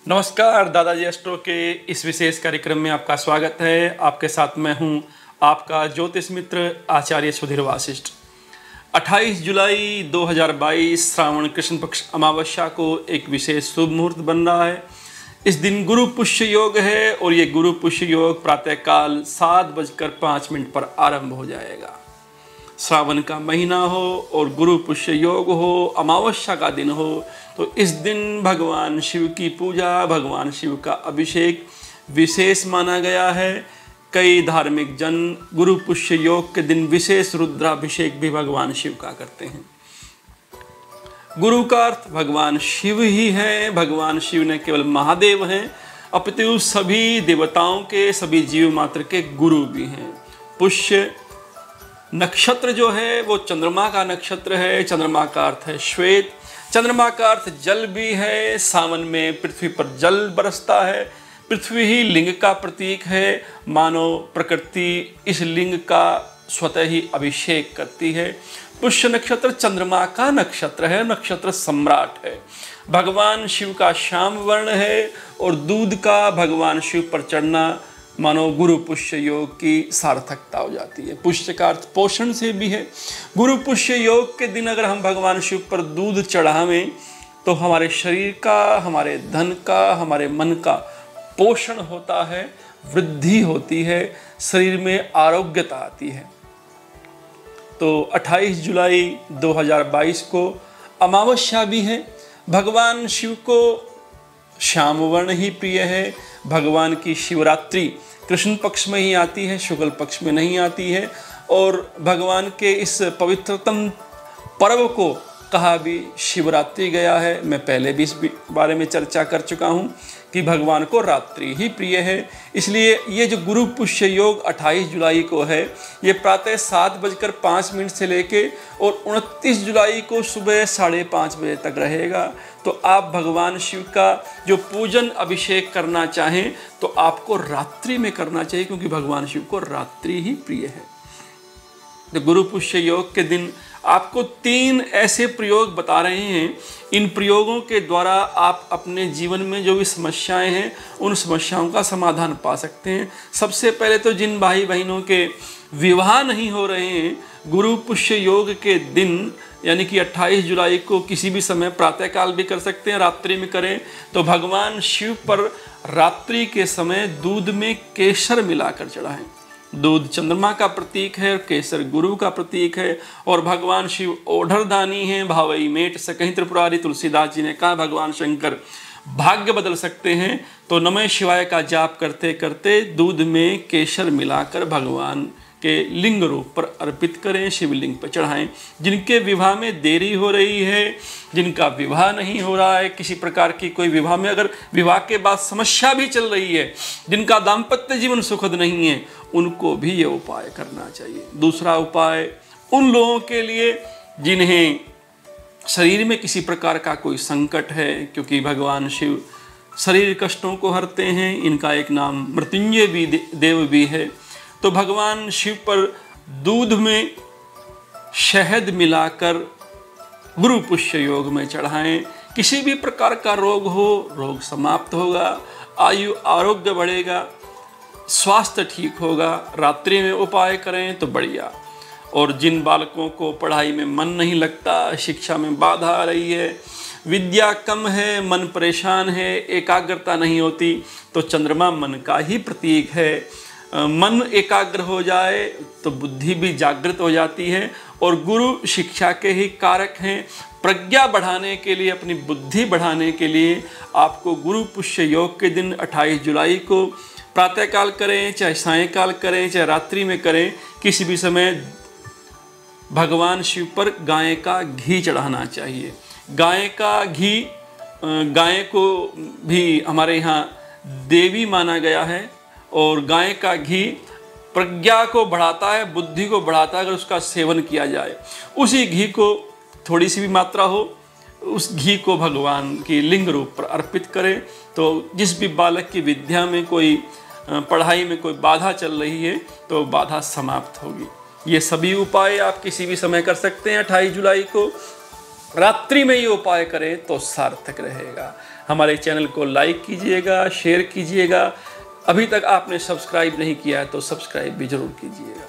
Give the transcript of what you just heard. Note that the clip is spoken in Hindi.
नमस्कार, दादाजी एस्ट्रो के इस विशेष कार्यक्रम में आपका स्वागत है। आपके साथ मैं हूं आपका ज्योतिष मित्र आचार्य सुधीर वाशिष्ठ। 28 जुलाई 2022 श्रावण कृष्ण पक्ष अमावस्या को एक विशेष शुभ मुहूर्त बन रहा है। इस दिन गुरु पुष्य योग है और ये गुरु पुष्य योग प्रातःकाल 7:05 पर आरंभ हो जाएगा। श्रावण का महीना हो और गुरु पुष्य योग हो, अमावस्या का दिन हो, तो इस दिन भगवान शिव की पूजा, भगवान शिव का अभिषेक विशेष माना गया है। कई धार्मिक जन गुरु पुष्य योग के दिन विशेष रुद्राभिषेक भी भगवान शिव का करते हैं। गुरु का अर्थ भगवान शिव ही है। भगवान शिव ने केवल महादेव हैं, अपितु सभी देवताओं के, सभी जीव मात्र के गुरु भी हैं। पुष्य नक्षत्र जो है वो चंद्रमा का नक्षत्र है। चंद्रमा का अर्थ है श्वेत। चंद्रमा का अर्थ जल भी है। सावन में पृथ्वी पर जल बरसता है। पृथ्वी ही लिंग का प्रतीक है। मानो प्रकृति इस लिंग का स्वतः ही अभिषेक करती है। पुष्य नक्षत्र चंद्रमा का नक्षत्र है, नक्षत्र सम्राट है। भगवान शिव का श्याम वर्ण है और दूध का भगवान शिव पर चढ़ना मानो गुरु पुष्य योग की सार्थकता हो जाती है। पुष्य का अर्थ पोषण से भी है। गुरु पुष्य योग के दिन अगर हम भगवान शिव पर दूध चढ़ावें तो हमारे शरीर का, हमारे धन का, हमारे मन का पोषण होता है, वृद्धि होती है, शरीर में आरोग्यता आती है। तो 28 जुलाई 2022 को अमावस्या भी है। भगवान शिव को श्याम वर्ण ही प्रिय है। भगवान की शिवरात्रि कृष्ण पक्ष में ही आती है, शुक्ल पक्ष में नहीं आती है। और भगवान के इस पवित्रतम पर्व को कहा भी शिवरात्रि गया है। मैं पहले भी इस बारे में चर्चा कर चुका हूँ कि भगवान को रात्रि ही प्रिय है। इसलिए ये जो गुरु पुष्य योग 28 जुलाई को है, ये प्रातः 7:05 से लेके और 29 जुलाई को सुबह 5:30 बजे तक रहेगा। तो आप भगवान शिव का जो पूजन अभिषेक करना चाहें तो आपको रात्रि में करना चाहिए, क्योंकि भगवान शिव को रात्रि ही प्रिय है। तो गुरु पुष्य योग के दिन आपको 3 ऐसे प्रयोग बता रहे हैं। इन प्रयोगों के द्वारा आप अपने जीवन में जो भी समस्याएं हैं उन समस्याओं का समाधान पा सकते हैं। सबसे पहले तो जिन भाई बहनों के विवाह नहीं हो रहे हैं, गुरु पुष्य योग के दिन यानी कि 28 जुलाई को किसी भी समय प्रातःकाल भी कर सकते हैं, रात्रि में करें तो भगवान शिव पर रात्रि के समय दूध में केसर मिलाकर चढ़ाएं। दूध चंद्रमा का प्रतीक है और केसर गुरु का प्रतीक है। और भगवान शिव ओढ़रदानी हैं। भावई मेट सकहीं त्रिपुरारी, तुलसीदास जी ने कहा भगवान शंकर भाग्य बदल सकते हैं। तो नमः शिवाय का जाप करते करते दूध में केसर मिलाकर भगवान के लिंग रूप पर अर्पित करें, शिवलिंग पर चढ़ाएं। जिनके विवाह में देरी हो रही है, जिनका विवाह नहीं हो रहा है, किसी प्रकार की कोई विवाह में अगर विवाह के बाद समस्या भी चल रही है, जिनका दाम्पत्य जीवन सुखद नहीं है, उनको भी ये उपाय करना चाहिए। दूसरा उपाय उन लोगों के लिए जिन्हें शरीर में किसी प्रकार का कोई संकट है, क्योंकि भगवान शिव शरीर कष्टों को हरते हैं। इनका एक नाम मृत्युंजय भी देव भी है। तो भगवान शिव पर दूध में शहद मिलाकर गुरु पुष्य योग में चढ़ाएं। किसी भी प्रकार का रोग हो, रोग समाप्त होगा, आयु आरोग्य बढ़ेगा, स्वास्थ्य ठीक होगा। रात्रि में उपाय करें तो बढ़िया। और जिन बालकों को पढ़ाई में मन नहीं लगता, शिक्षा में बाधा आ रही है, विद्या कम है, मन परेशान है, एकाग्रता नहीं होती, तो चंद्रमा मन का ही प्रतीक है। मन एकाग्र हो जाए तो बुद्धि भी जागृत हो जाती है। और गुरु शिक्षा के ही कारक हैं। प्रज्ञा बढ़ाने के लिए, अपनी बुद्धि बढ़ाने के लिए आपको गुरु पुष्य योग के दिन 28 जुलाई को प्रातःकाल करें, चाहे सायंकाल करें, चाहे रात्रि में करें, किसी भी समय भगवान शिव पर गाय का घी चढ़ाना चाहिए। गाय का घी, गाय को भी हमारे यहाँ देवी माना गया है। और गाय का घी प्रज्ञा को बढ़ाता है, बुद्धि को बढ़ाता है अगर उसका सेवन किया जाए। उसी घी को थोड़ी सी भी मात्रा हो, उस घी को भगवान की लिंग रूप पर अर्पित करें तो जिस भी बालक की विद्या में कोई, पढ़ाई में कोई बाधा चल रही है तो बाधा समाप्त होगी। ये सभी उपाय आप किसी भी समय कर सकते हैं। 28 जुलाई को रात्रि में ये उपाय करें तो सार्थक रहेगा। हमारे चैनल को लाइक कीजिएगा, शेयर कीजिएगा। अभी तक आपने सब्सक्राइब नहीं किया है तो सब्सक्राइब भी जरूर कीजिएगा।